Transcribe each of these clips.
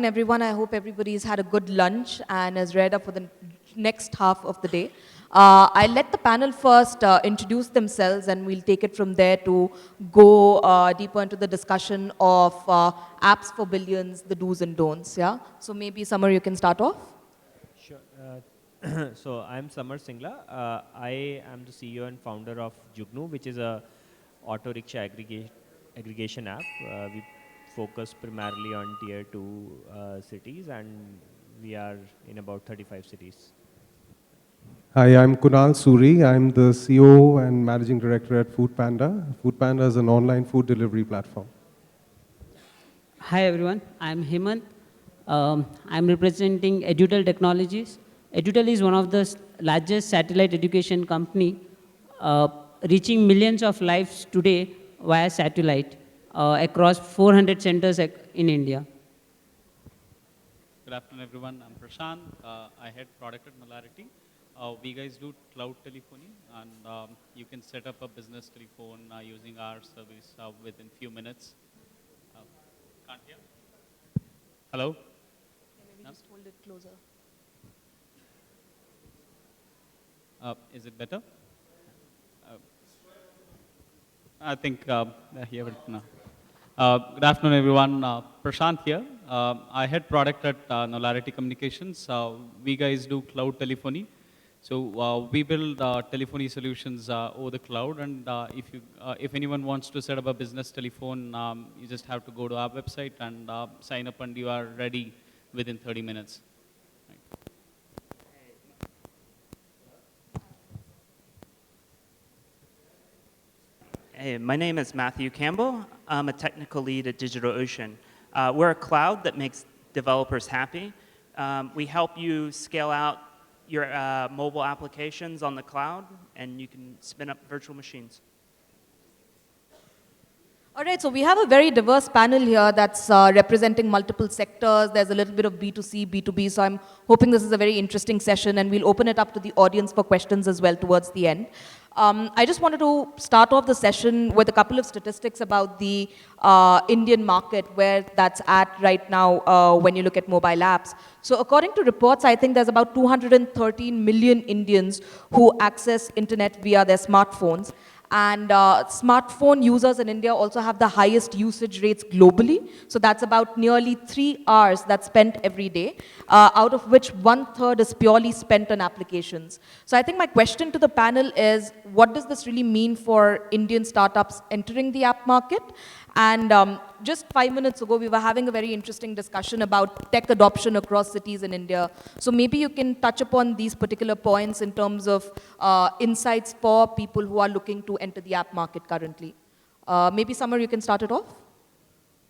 everyone. I hope everybody's had a good lunch and is read up for the next half of the day. I'll let the panel first introduce themselves, and we'll take it from there to go deeper into the discussion of apps for billions, the do's and don'ts. Yeah. So maybe Samar, you can start off. Sure. So I'm Samar Singhla. I am the CEO and founder of Jugnoo, which is a auto rickshaw aggregation app. We focus primarily on tier 2 cities, and we are in about 35 cities. Hi, I'm Kunal Suri. I'm the CEO and Managing Director at Foodpanda. Foodpanda is an online food delivery platform. Hi everyone, I'm Hemanth. I'm representing Edutel Technologies. Edutel is one of the largest satellite education company reaching millions of lives today via satellite across 400 centers in India. Good afternoon, everyone. I'm Prashanth. I head product at Knowlarity. We guys do cloud telephony, and you can set up a business telephone using our service within few minutes. Can't hear? Hello? Maybe just hold it closer. Is it better? I think here it now. Good afternoon, everyone. Prashanth here. I head product at Knowlarity Communications. We guys do cloud telephony. So we build telephony solutions over the cloud, and if anyone wants to set up a business telephone, you just have to go to our website and sign up, and you are ready within 30 minutes. Hey, my name is Matthew Campbell. I'm a technical lead at DigitalOcean. We're a cloud that makes developers happy. We help you scale out your mobile applications on the cloud, and you can spin up virtual machines. All right, so we have a very diverse panel here that's representing multiple sectors. There's a little bit of B2C, B2B, so I'm hoping this is a very interesting session, and we'll open it up to the audience for questions as well towards the end. I just wanted to start off the session with a couple of statistics about the Indian market, where that's at right now when you look at mobile apps. So according to reports, I think there's about 213 million Indians who access internet via their smartphones. And smartphone users in India also have the highest usage rates globally. So that's about nearly 3 hours that's spent every day, out of which 1/3 is purely spent on applications. So I think my question to the panel is, what does this really mean for Indian startups entering the app market? And just 5 minutes ago, we were having a very interesting discussion about tech adoption across cities in India. So maybe you can touch upon these particular points in terms of insights for people who are looking to enter the app market currently. Maybe Samar, you can start it off.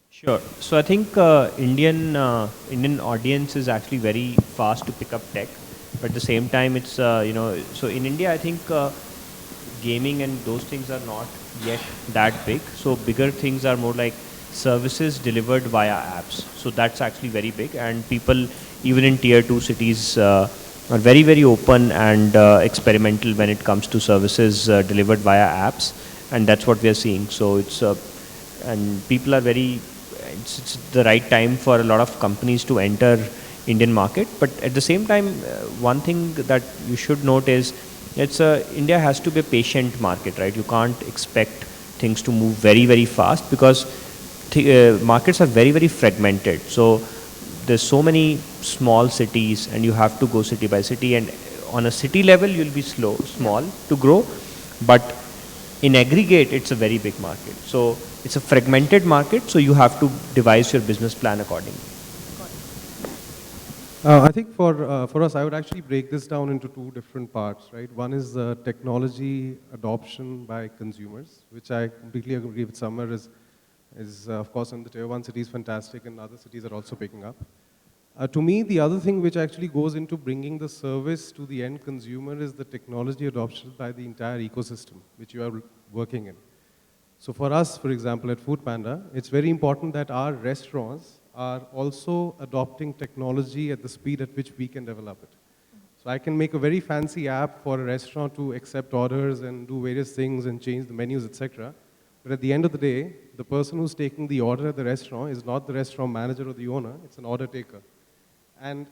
Sure. So I think Indian audience is actually very fast to pick up tech, but at the same time, it's so in India, I think gaming and those things are not yet that big. So bigger things are more like services delivered via apps. So that's actually very big, and people even in tier 2 cities are very, very open and experimental when it comes to services delivered via apps, and that's what we are seeing. So it's and people are it's the right time for a lot of companies to enter Indian market. But at the same time, one thing that you should note is India has to be a patient market, right? You can't expect things to move very, very fast because markets are very, very fragmented. So there's so many small cities, and you have to go city by city. And on a city level, you'll be small to grow, but in aggregate, it's a very big market. So it's a fragmented market, so you have to devise your business plan accordingly. I think for us, I would actually break this down into 2 different parts, right? One is technology adoption by consumers, which I completely agree with Samar is of course in the tier 1 cities fantastic, and other cities are also picking up. To me, the other thing which actually goes into bringing the service to the end consumer is the technology adoption by the entire ecosystem, which you are working in. So for us, for example, at Foodpanda, it's very important that our restaurants are also adopting technology at the speed at which we can develop it. So I can make a very fancy app for a restaurant to accept orders and do various things and change the menus, etc. But at the end of the day, the person who's taking the order at the restaurant is not the restaurant manager or the owner, it's an order taker. And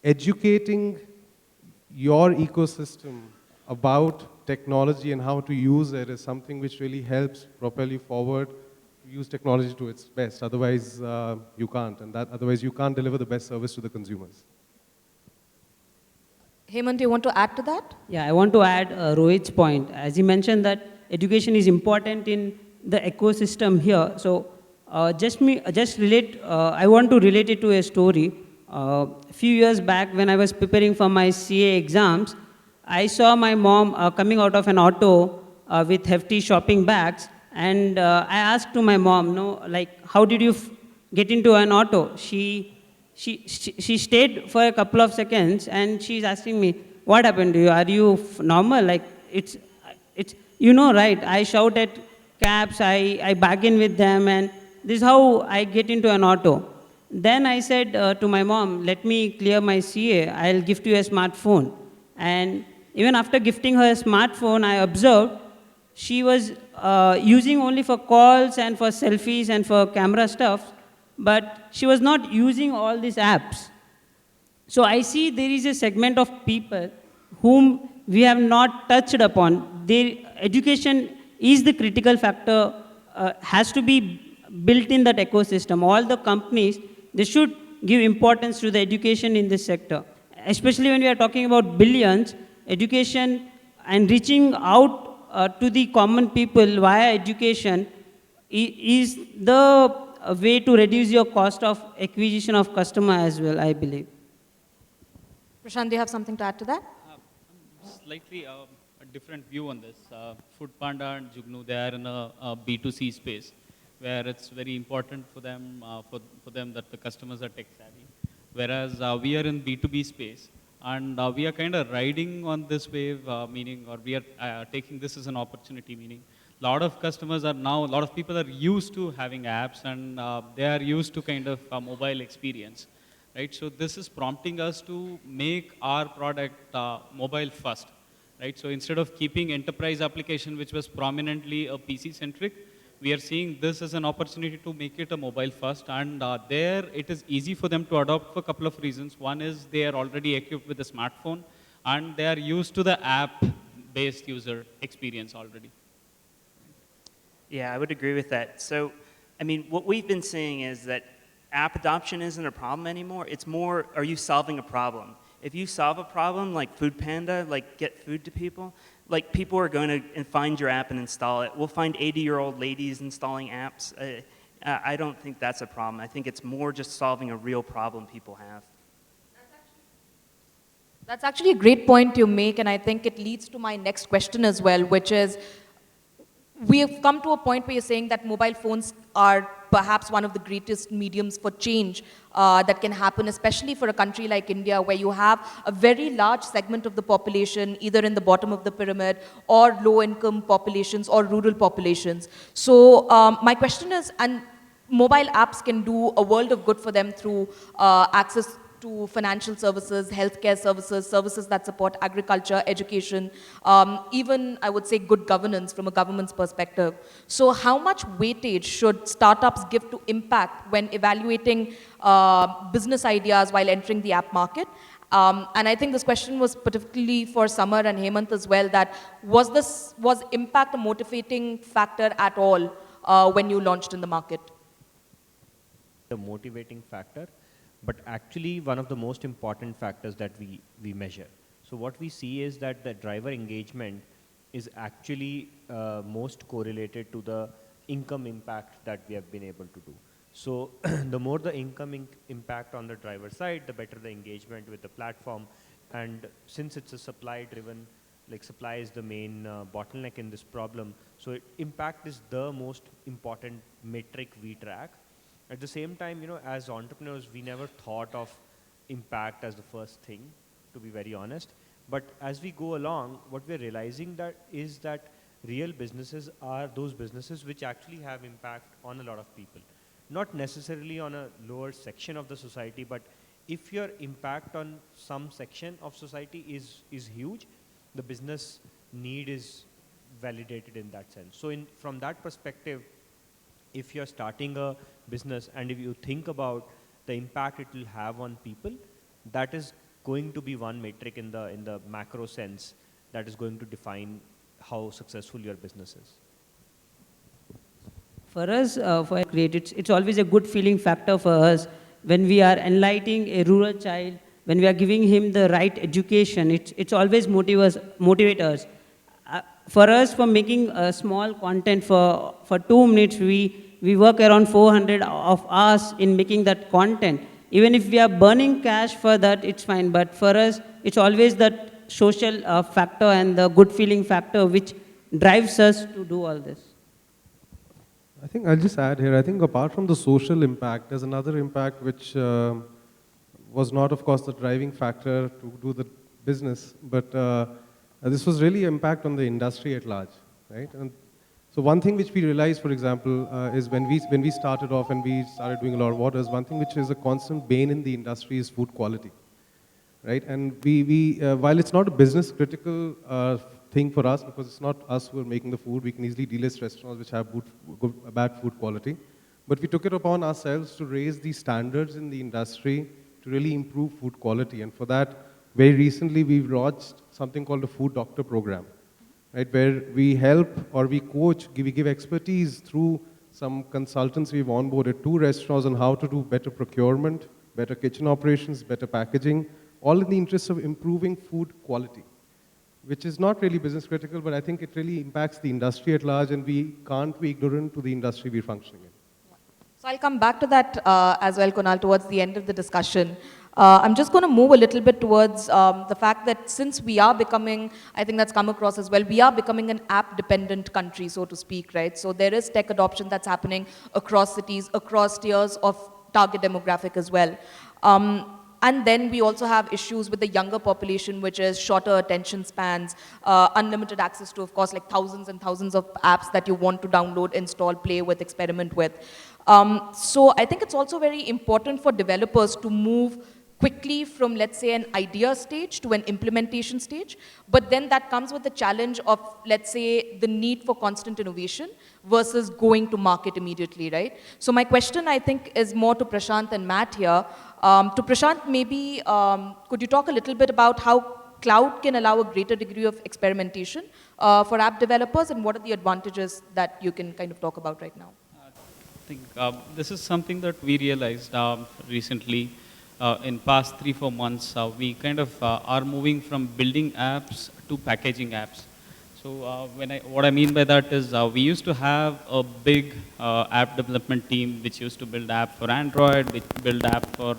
educating your ecosystem about technology and how to use it is something which really helps propel you forward to use technology to its best. Otherwise, you can't. And otherwise, you can't deliver the best service to the consumers. Hemant, do you want to add to that? Yeah, I want to add Rohit's point. As he mentioned that education is important in the ecosystem here. So I want to relate it to a story. A few years back when I was preparing for my CA exams, I saw my mom coming out of an auto with hefty shopping bags. And I asked to my mom, no, like, how did you get into an auto? She stayed for a couple of seconds and she's asking me, what happened to you? Are you normal? Like, it's, you know, right? I shout at cabs, I bargain with them, and this is how I get into an auto. Then I said to my mom, let me clear my CA, I'll gift you a smartphone. And even after gifting her a smartphone, I observed she was using only for calls and for selfies and for camera stuff, but she was not using all these apps. So I see there is a segment of people whom we have not touched upon. Their education is the critical factor, has to be built in that ecosystem. All the companies, they should give importance to the education in this sector. Especially when we are talking about billions, education and reaching out to the common people via education is the way to reduce your cost of acquisition of customer as well, I believe. Prashanth, do you have something to add to that? Slightly a different view on this. Foodpanda and Jugnoo, they are in a B2C space where it's very important for them, that the customers are tech savvy. Whereas we are in B2B space and we are kind of riding on this wave, meaning, or we are taking this as an opportunity, meaning a lot of customers are now, a lot of people are used to having apps and they are used to kind of mobile experience, right? So this is prompting us to make our product mobile first, right? So instead of keeping enterprise application, which was prominently a PC centric, we are seeing this as an opportunity to make it a mobile first, and there it is easy for them to adopt for a couple of reasons. One is they are already equipped with a smartphone and they are used to the app-based user experience already. Yeah, I would agree with that. So, I mean, what we've been seeing is that app adoption isn't a problem anymore. It's more, are you solving a problem? If you solve a problem like Foodpanda, like get food to people, like people are going to find your app and install it. We'll find 80-year-old ladies installing apps. I don't think that's a problem. I think it's more just solving a real problem people have. That's actually a great point you make, and I think it leads to my next question as well, which is, we have come to a point where you're saying that mobile phones are perhaps one of the greatest mediums for change that can happen, especially for a country like India, where you have a very large segment of the population, either in the bottom of the pyramid, or low-income populations, or rural populations. So my question is, and mobile apps can do a world of good for them through access to financial services, healthcare services, services that support agriculture, education, even, I would say, good governance from a government's perspective. So how much weightage should startups give to impact when evaluating business ideas while entering the app market? And I think this question was particularly for Samar and Hemanth as well, that was impact a motivating factor at all when you launched in the market? The motivating factor, but actually one of the most important factors that we measure. So what we see is that the driver engagement is actually most correlated to the income impact that we have been able to do. So the more the income impact on the driver side, the better the engagement with the platform. And since it's a supply driven, like supply is the main bottleneck in this problem, so impact is the most important metric we track. At the same time, you know, as entrepreneurs, we never thought of impact as the first thing, to be very honest. But as we go along, what we're realizing is that real businesses are those businesses which actually have impact on a lot of people. Not necessarily on a lower section of the society, but if your impact on some section of society is huge, the business need is validated in that sense. So from that perspective, if you're starting a business and if you think about the impact it will have on people, that is going to be one metric in the macro sense that is going to define how successful your business is. For us, for create, it's always a good feeling factor for us when we are enlightening a rural child, when we are giving him the right education. It's always motivate us. For us, for making small content for 2 minutes, we work around 400 of hours in making that content. Even if we are burning cash for that, it's fine. But for us, it's always that social factor and the good feeling factor which drives us to do all this. I think I'll just add here, I think apart from the social impact, there's another impact which was not, of course, the driving factor to do the business, but this was really impact on the industry at large, right? And so one thing which we realized, for example, is when we started off and we started doing a lot of orders, one thing which is a constant bane in the industry is food quality, right? And while it's not a business critical thing for us, because it's not us who are making the food, we can easily delist restaurants which have bad food quality, but we took it upon ourselves to raise the standards in the industry to really improve food quality. And for that, very recently we've launched something called a food doctor program, right, where we help or we coach, we give expertise through some consultants we've onboarded to restaurants on how to do better procurement, better kitchen operations, better packaging, all in the interest of improving food quality, which is not really business critical, but I think it really impacts the industry at large, and we can't be ignorant to the industry we're functioning in. So I'll come back to that as well, Kunal, towards the end of the discussion. I'm just going to move a little bit towards the fact that since we are becoming, I think that's come across as well, we are becoming an app-dependent country, so to speak, right? So there is tech adoption that's happening across cities, across tiers of target demographic as well. And then we also have issues with the younger population, which is shorter attention spans, unlimited access to, of course, like thousands and thousands of apps that you want to download, install, play with, experiment with. So I think it's also very important for developers to move quickly from, let's say, an idea stage to an implementation stage. But then that comes with the challenge of, let's say, the need for constant innovation versus going to market immediately, right? So my question, I think, is more to Prashanth and Matt here. To Prashanth, maybe could you talk a little bit about how cloud can allow a greater degree of experimentation for app developers, and what are the advantages that you can kind of talk about right now? I think this is something that we realized recently. In past 3-4 months, we kind of are moving from building apps to packaging apps. So what I mean by that is we used to have a big app development team which used to build app for Android, which build app for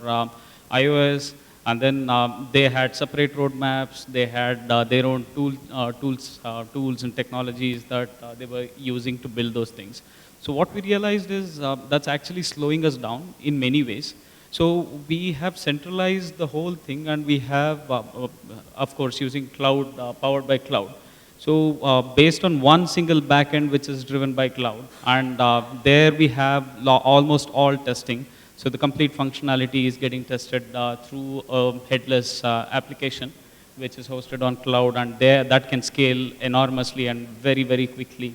iOS, and then they had separate roadmaps. They had their own tools and technologies that they were using to build those things. So what we realized is that's actually slowing us down in many ways. So we have centralized the whole thing, and we have, of course, using cloud, powered by cloud. So based on one single backend which is driven by cloud, and there we have almost all testing. So the complete functionality is getting tested through a headless application which is hosted on cloud, and there that can scale enormously and very, very quickly.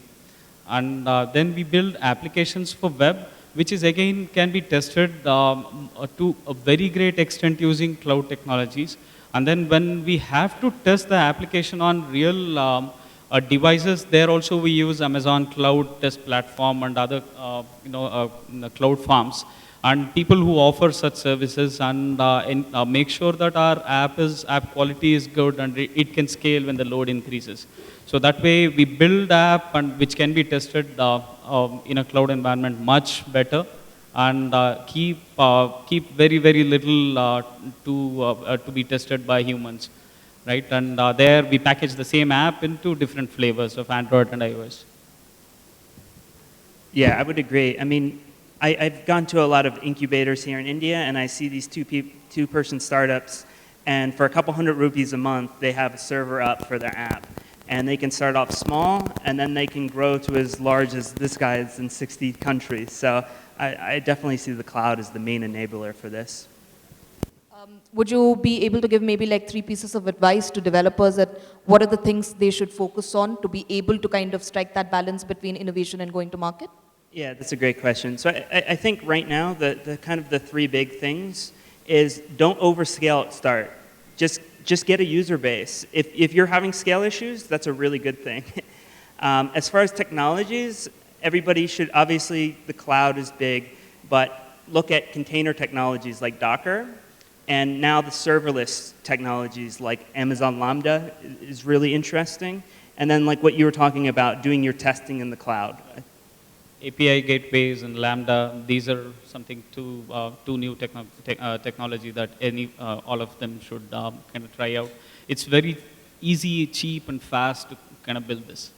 And then we build applications for web, which is again can be tested to a very great extent using cloud technologies. And then when we have to test the application on real devices, there also we use Amazon Cloud Test Platform and other cloud farms. And people who offer such services and make sure that our app quality is good and it can scale when the load increases. So that way we build app and which can be tested in a cloud environment much better, and keep very, very little to be tested by humans, right? And there we package the same app into different flavors of Android and iOS. Yeah, I would agree. I mean, I've gone to a lot of incubators here in India, and I see these two-person startups, and for a couple hundred rupees a month, they have a server up for their app. And they can start off small, and then they can grow to as large as this guy is in 60 countries. So I definitely see the cloud as the main enabler for this. Would you be able to give maybe like 3 pieces of advice to developers that what are the things they should focus on to be able to kind of strike that balance between innovation and going to market? Yeah, that's a great question. So I think right now the kind of the 3 big things is don't overscale at start. Just get a user base. If you're having scale issues, that's a really good thing. As far as technologies, everybody should, obviously the cloud is big, but look at container technologies like Docker, and now the serverless technologies like Amazon Lambda is really interesting. And then like what you were talking about, doing your testing in the cloud. API gateways and Lambda, these are something two new technology that all of them should kind of try out. It's very easy, cheap, and fast to kind of build this.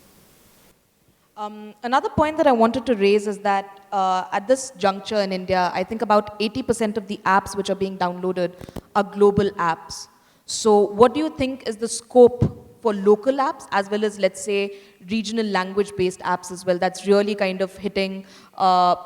Another point that I wanted to raise is that at this juncture in India, I think about 80% of the apps which are being downloaded are global apps. So what do you think is the scope for local apps as well as, let's say, regional language-based apps as well, that's really kind of hitting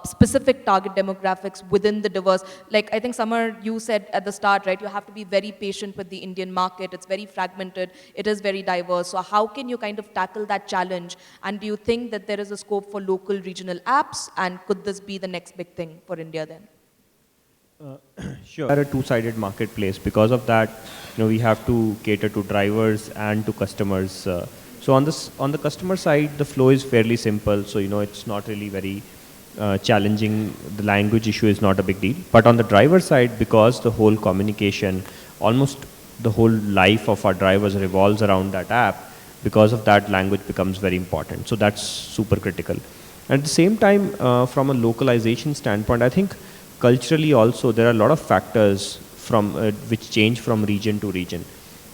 specific target demographics within the diverse, like I think Samar, you said at the start, right, you have to be very patient with the Indian market, it's very fragmented, it is very diverse, so how can you kind of tackle that challenge, and do you think that there is a scope for local regional apps, and could this be the next big thing for India then? Sure. We are a two-sided marketplace. Because of that, we have to cater to drivers and to customers. So on the customer side, the flow is fairly simple. So it's not really very challenging. The language issue is not a big deal. But on the driver side, because the whole communication, almost the whole life of our drivers revolves around that app, because of that, language becomes very important. So that's super critical. At the same time, from a localization standpoint, I think culturally also there are a lot of factors from which change from region to region.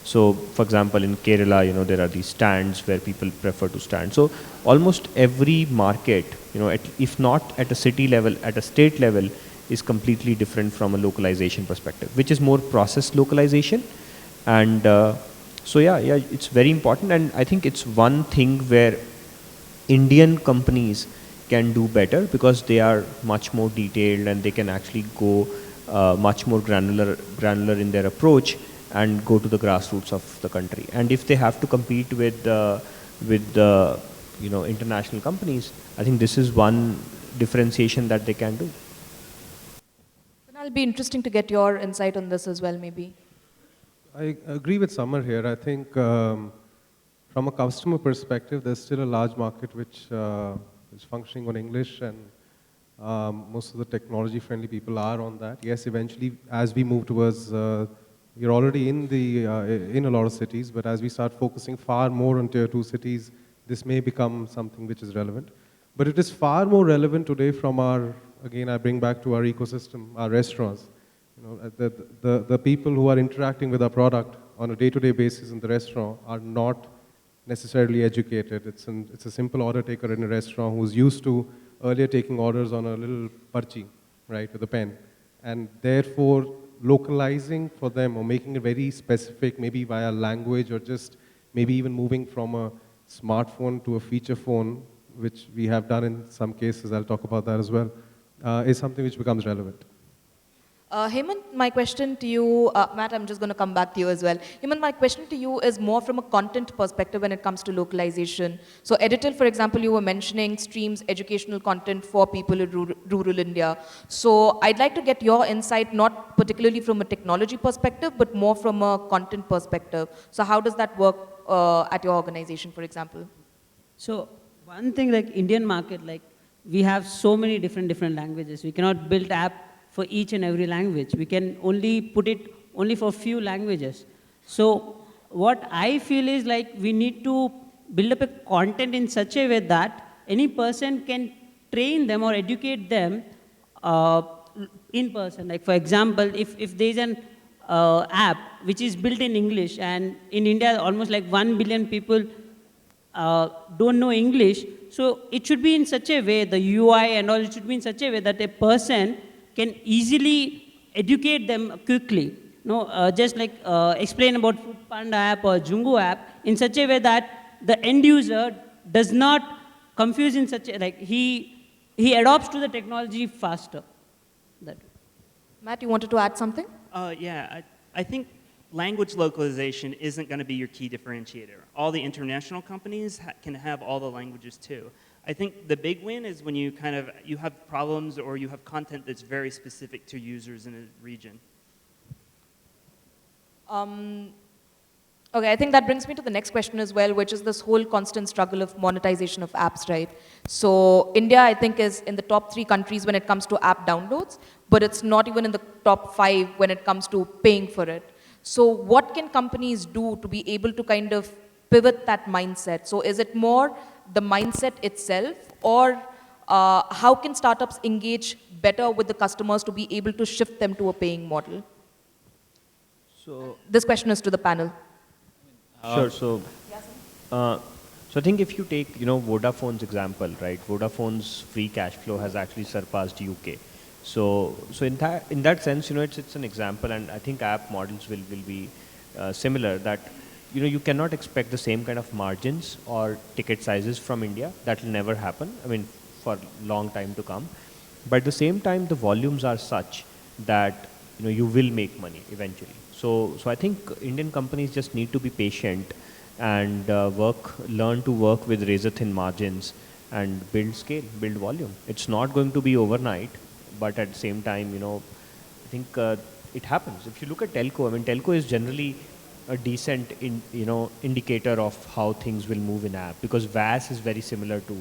So for example, in Kerala, there are these stands where people prefer to stand. So almost every market, if not at a city level, at a state level, is completely different from a localization perspective, which is more process localization. And so yeah, it's very important. And I think it's one thing where Indian companies can do better because they are much more detailed and they can actually go much more granular in their approach and go to the grassroots of the country. And if they have to compete with international companies, I think this is one differentiation that they can do. It'll be interesting to get your insight on this as well, maybe. I agree with Samar here. I think from a customer perspective, there's still a large market which is functioning on English, and most of the technology-friendly people are on that. Yes, eventually, as we move towards, you're already in a lot of cities, but as we start focusing far more on tier 2 cities, this may become something which is relevant. But it is far more relevant today from our, again, I bring back to our ecosystem, our restaurants. The people who are interacting with our product on a day-to-day basis in the restaurant are not necessarily educated. It's a simple order taker in a restaurant who's used to earlier taking orders on a little parchi, right, with a pen. And therefore, localizing for them or making it very specific, maybe via language or just maybe even moving from a smartphone to a feature phone, which we have done in some cases, I'll talk about that as well, is something which becomes relevant. Hemanth, my question to you, Matt, I'm just going to come back to you as well. Hemanth, my question to you is more from a content perspective when it comes to localization. So Edutel, for example, you were mentioning streams educational content for people in rural India. So I'd like to get your insight, not particularly from a technology perspective, but more from a content perspective. So how does that work at your organization, for example? So one thing, like Indian market, like we have so many different languages. We cannot build app for each and every language. We can only put it only for few languages. So what I feel is like we need to build up a content in such a way that any person can train them or educate them in person. Like for example, if there's an app which is built in English, and in India almost like 1 billion people don't know English, so it should be in such a way, the UI and all, it should be in such a way that a person can easily educate them quickly. Just like explain about Foodpanda app or Jugnoo app in such a way that the end user does not confuse in such a, like he adopts to the technology faster. That. Matt, you wanted to add something? Yeah, I think language localization isn't going to be your key differentiator. All the international companies can have all the languages too. I think the big win is when you you have problems or you have content that's very specific to users in a region. Okay, I think that brings me to the next question as well, which is this whole constant struggle of monetization of apps, right? So India, I think, is in the top 3 countries when it comes to app downloads, but it's not even in the top 5 when it comes to paying for it. So what can companies do to be able to kind of pivot that mindset? So is it more the mindset itself, or how can startups engage better with the customers to be able to shift them to a paying model? So, This question is to the panel. sure. So I think if you take, Vodafone's example, right? Vodafone's free cash flow has actually surpassed UK. So in that sense, it's an example, and I think app models will be similar. That you cannot expect the same kind of margins or ticket sizes from India. That will never happen. I mean, for a long time to come. But at the same time, the volumes are such that you will make money eventually. So I think Indian companies just need to be patient and learn to work with razor thin margins and build scale, build volume. It's not going to be overnight, but at the same time, I think it happens. If you look at telco, I mean, telco is generally a decent indicator of how things will move in app, because VAS is very similar to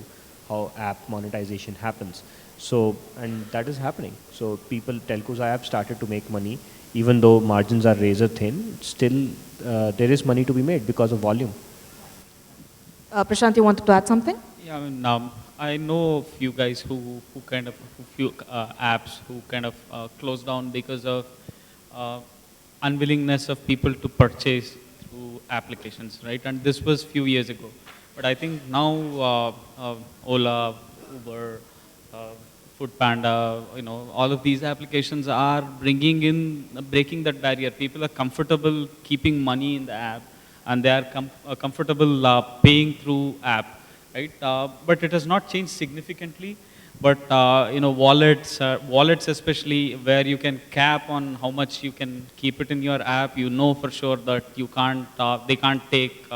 how app monetization happens. So, and that is happening. So telcos have started to make money, even though margins are razor thin. Still, there is money to be made because of volume. Prashanth, you wanted to add something? Yeah, I mean, I know a few guys who few apps who kind of closed down because of unwillingness of people to purchase through applications, right? And this was few years ago. But I think now Ola, Uber, Foodpanda, all of these applications are breaking that barrier. People are comfortable keeping money in the app, and they are comfortable paying through app, right? But it has not changed significantly. But wallets especially, where you can cap on how much you can keep it in your app, for sure that they can't take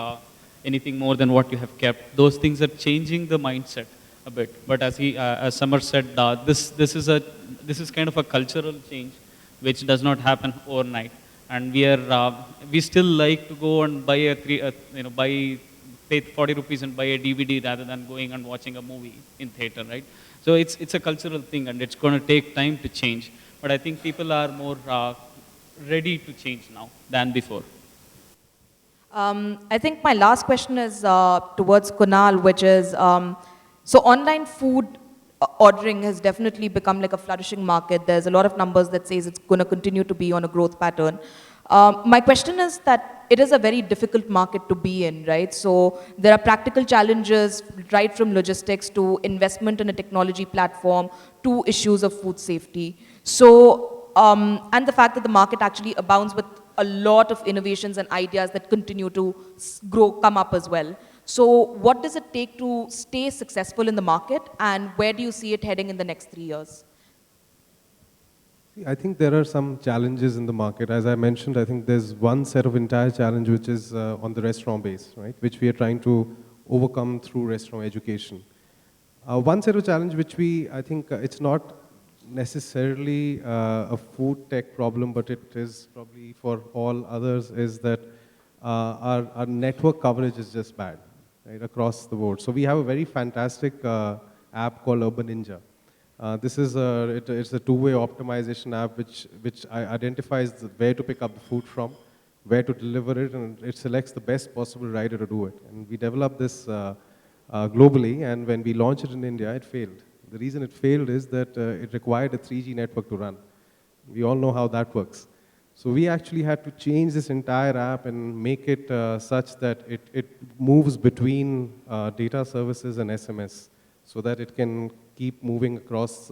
anything more than what you have kept. Those things are changing the mindset a bit. But as Samar said, this is kind of a cultural change which does not happen overnight. And we still like to go and buy pay 40 rupees and buy a DVD rather than going and watching a movie in theater, right? So it's a cultural thing, and it's going to take time to change. But I think people are more ready to change now than before. I think my last question is towards Kunal, which is, so online food ordering has definitely become like a flourishing market. There's a lot of numbers that says it's going to continue to be on a growth pattern. My question is that it is a very difficult market to be in, right? So there are practical challenges, right from logistics to investment in a technology platform to issues of food safety. So, and the fact that the market actually abounds with a lot of innovations and ideas that continue to come up as well. So what does it take to stay successful in the market, and where do you see it heading in the next 3 years? I think there are some challenges in the market. As I mentioned, I think there's one set of entire challenge which is on the restaurant base, right? Which we are trying to overcome through restaurant education. One set of challenge which I think it's not necessarily a food tech problem, but it is probably for all others, is that our network coverage is just bad, right, across the board. So we have a very fantastic app called Urban Ninja. This is it's a two-way optimization app which identifies where to pick up the food from, where to deliver it, and it selects the best possible rider to do it. And we developed this globally, and when we launched it in India, it failed. The reason it failed is that it required a 3G network to run. We all know how that works. So we actually had to change this entire app and make it such that it moves between data services and SMS, so that it can keep moving across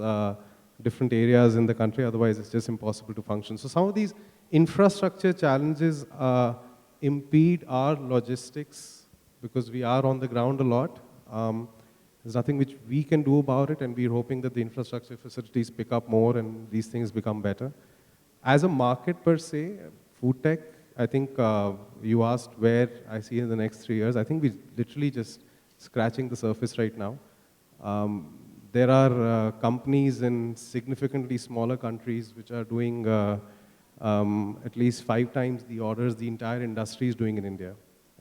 different areas in the country. Otherwise, it's just impossible to function. So some of these infrastructure challenges impede our logistics because we are on the ground a lot. There's nothing which we can do about it, and we're hoping that the infrastructure facilities pick up more and these things become better. As a market per se, food tech, I think you asked where I see in the next 3 years. I think we're literally just scratching the surface right now. There are companies in significantly smaller countries which are doing at least 5 times the orders the entire industry is doing in India.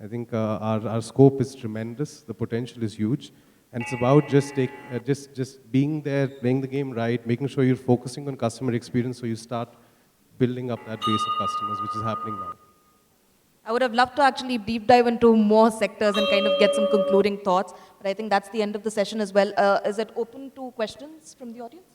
I think our scope is tremendous, the potential is huge, and it's about just being there, playing the game right, making sure you're focusing on customer experience so you start building up that base of customers, which is happening now. I would have loved to actually deep dive into more sectors and kind of get some concluding thoughts, but I think that's the end of the session as well. Is it open to questions from the audience?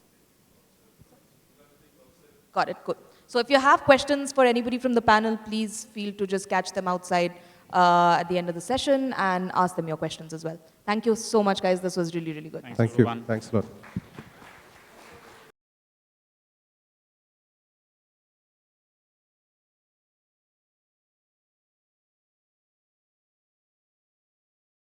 Got it, good. So if you have questions for anybody from the panel, please feel to just catch them outside at the end of the session and ask them your questions as well. Thank you so much, guys. This was really, really good. Thanks, Thank you. everyone. Thanks a lot.